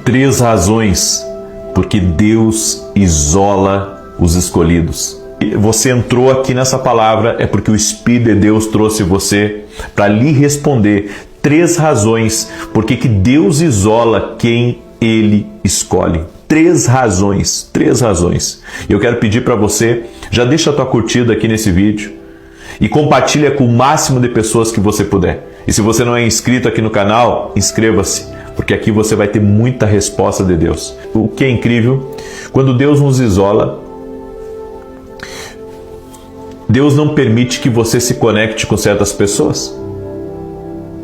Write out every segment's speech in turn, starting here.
3 razões porque Deus isola os escolhidos. Você entrou aqui nessa palavra é porque o Espírito de Deus trouxe você para lhe responder 3 razões porque que Deus isola quem Ele escolhe. 3 razões, 3 razões. Eu quero pedir para você, já deixa a tua curtida aqui nesse vídeo e compartilha com o máximo de pessoas que você puder. E se você não é inscrito aqui no canal, inscreva-se, porque aqui você vai ter muita resposta de Deus. O que é incrível, quando Deus nos isola, Deus não permite que você se conecte com certas pessoas.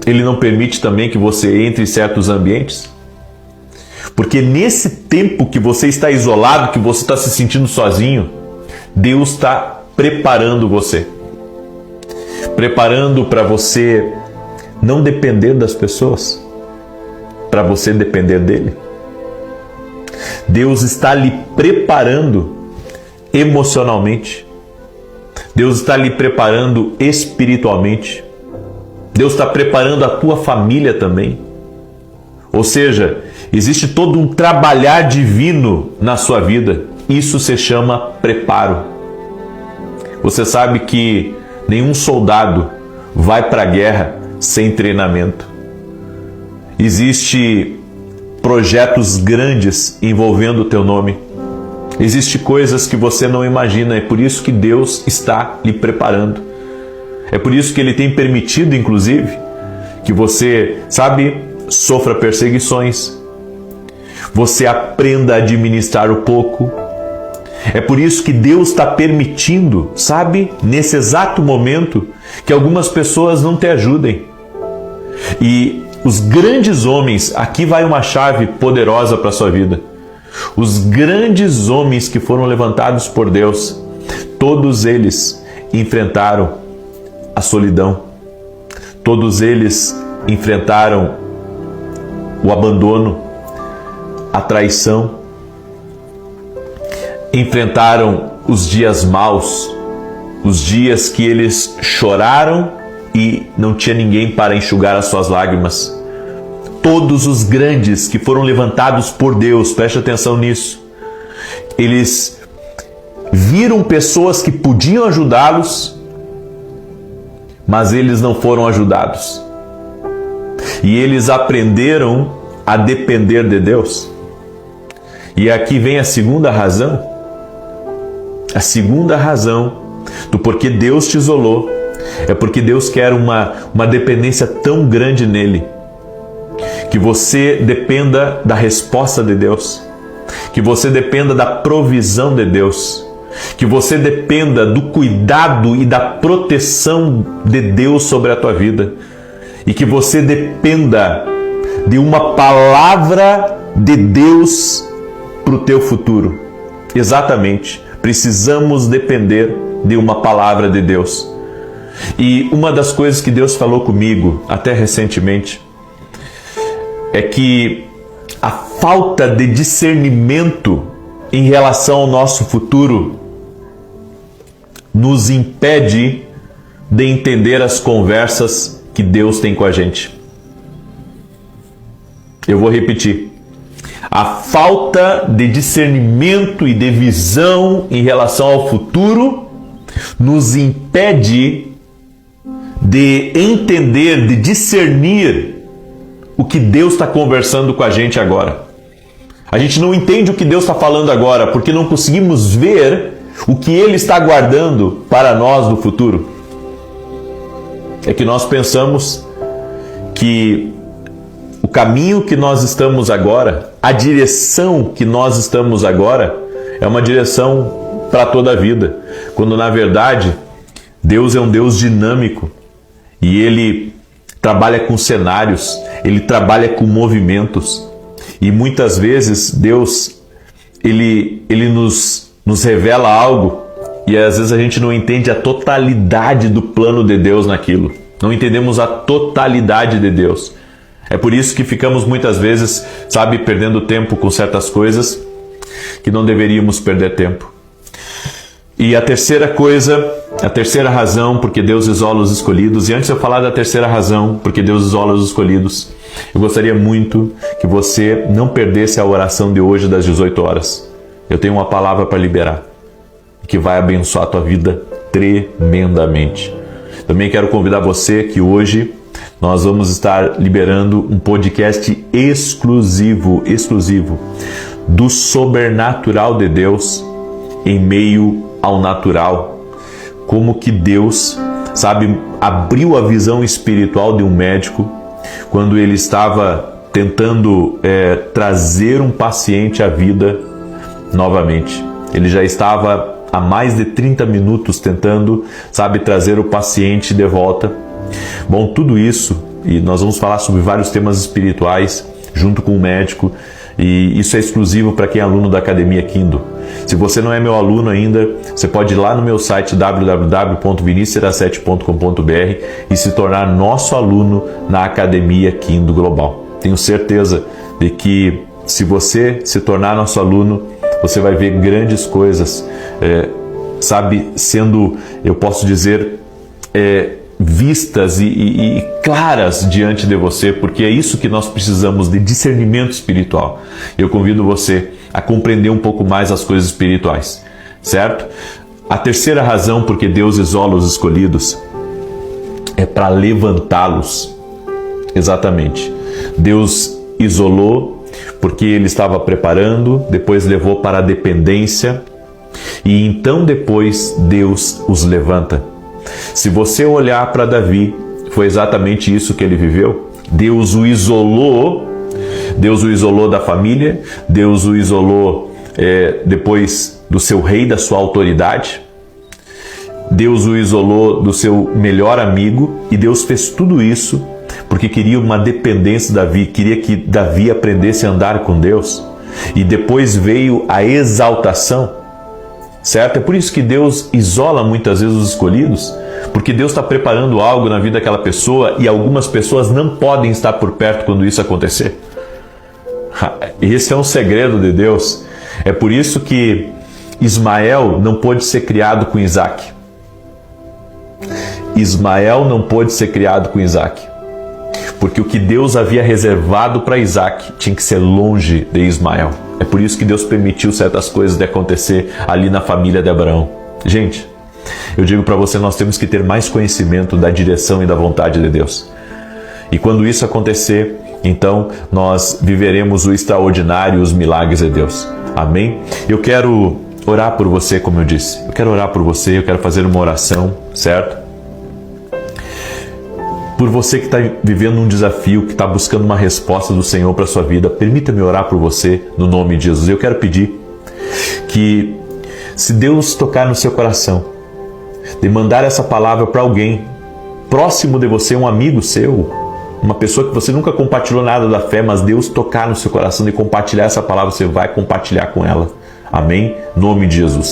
Ele não permite também que você entre em certos ambientes. Porque nesse tempo que você está isolado, que você está se sentindo sozinho, Deus está preparando você. Preparando para você não depender das pessoas, para você depender dele. Deus está lhe preparando emocionalmente. Deus está lhe preparando espiritualmente. Deus está preparando a tua família também. Ou seja, existe todo um trabalhar divino na sua vida. Isso se chama preparo. Você sabe que nenhum soldado vai para a guerra sem treinamento. Existem projetos grandes envolvendo o teu nome. Existem coisas que você não imagina, é por isso que Deus está lhe preparando. É por isso que Ele tem permitido, inclusive, que você, sofra perseguições. Você aprenda a administrar o pouco. É por isso que Deus está permitindo, nesse exato momento, que algumas pessoas não te ajudem. E os grandes homens, aqui vai uma chave poderosa para a sua vida. Os grandes homens que foram levantados por Deus, todos eles enfrentaram a solidão. Todos eles enfrentaram o abandono, a traição. Enfrentaram os dias maus, os dias que eles choraram e não tinha ninguém para enxugar as suas lágrimas. Todos os grandes que foram levantados por Deus, preste atenção nisso, eles viram pessoas que podiam ajudá-los, mas eles não foram ajudados. E eles aprenderam a depender de Deus. E aqui vem a segunda razão. A segunda razão do porquê Deus te isolou é porque Deus quer uma dependência tão grande nele, que você dependa da resposta de Deus, que você dependa da provisão de Deus, que você dependa do cuidado e da proteção de Deus sobre a tua vida, e que você dependa de uma palavra de Deus para o teu futuro. Exatamente, precisamos depender de uma palavra de Deus. E uma das coisas que Deus falou comigo, até recentemente, é que a falta de discernimento em relação ao nosso futuro nos impede de entender as conversas que Deus tem com a gente. Eu vou repetir. A falta de discernimento e de visão em relação ao futuro nos impede de entender, de discernir o que Deus está conversando com a gente agora. A gente não entende o que Deus está falando agora, porque não conseguimos ver o que Ele está guardando para nós no futuro. É que nós pensamos que o caminho que nós estamos agora, a direção que nós estamos agora, é uma direção para toda a vida. Quando na verdade, Deus é um Deus dinâmico e Ele trabalha com cenários, Ele trabalha com movimentos. E muitas vezes Deus, Ele nos revela algo e às vezes a gente não entende a totalidade do plano de Deus naquilo. Não entendemos a totalidade de Deus. É por isso que ficamos muitas vezes, perdendo tempo com certas coisas que não deveríamos perder tempo. E a terceira coisa, a terceira razão porque Deus isola os escolhidos, e antes de eu falar da terceira razão porque Deus isola os escolhidos, Eu gostaria muito que você não perdesse a oração de hoje das 18 horas. Eu tenho uma palavra para liberar, que vai abençoar a tua vida tremendamente. Também quero convidar você que hoje nós vamos estar liberando um podcast exclusivo do sobrenatural de Deus em meio ao natural. Como que Deus, abriu a visão espiritual de um médico quando ele estava tentando trazer um paciente à vida novamente. Ele já estava há mais de 30 minutos tentando, trazer o paciente de volta. Bom, tudo isso, e nós vamos falar sobre vários temas espirituais junto com o médico, e isso é exclusivo para quem é aluno da Academia Kindle. Se você não é meu aluno ainda, você pode ir lá no meu site www.vinicius17.com.br e se tornar nosso aluno na Academia Kindle Global. Tenho certeza de que se você se tornar nosso aluno, você vai ver grandes coisas, sendo, eu posso dizer, vistas e claras diante de você, porque é isso que nós precisamos, de discernimento espiritual. Eu convido você a compreender um pouco mais as coisas espirituais, certo? A terceira razão porque Deus isola os escolhidos é para levantá-los. Exatamente. Deus isolou porque Ele estava preparando, depois levou para a dependência e então depois Deus os levanta. Se você olhar para Davi, foi exatamente isso que ele viveu. Deus o isolou da família, Deus o isolou depois do seu rei, da sua autoridade. Deus o isolou do seu melhor amigo e Deus fez tudo isso porque queria uma dependência de Davi, queria que Davi aprendesse a andar com Deus. E depois veio a exaltação, certo? É por isso que Deus isola muitas vezes os escolhidos, porque Deus está preparando algo na vida daquela pessoa e algumas pessoas não podem estar por perto quando isso acontecer. Esse é um segredo de Deus. É por isso que Ismael não pôde ser criado com Isaac. Ismael não pôde ser criado com Isaac, porque o que Deus havia reservado para Isaac tinha que ser longe de Ismael. É por isso que Deus permitiu certas coisas de acontecer ali na família de Abraão. Gente, eu digo para você, nós temos que ter mais conhecimento da direção e da vontade de Deus. E quando isso acontecer, então nós viveremos o extraordinário e os milagres de Deus. Amém? Eu quero orar por você, como eu disse. Eu quero orar por você, eu quero fazer uma oração, certo? Por você que está vivendo um desafio, que está buscando uma resposta do Senhor para a sua vida, permita-me orar por você no nome de Jesus. Eu quero pedir que, se Deus tocar no seu coração, de mandar essa palavra para alguém próximo de você, um amigo seu, uma pessoa que você nunca compartilhou nada da fé, mas Deus tocar no seu coração de compartilhar essa palavra, você vai compartilhar com ela. Amém? Em nome de Jesus.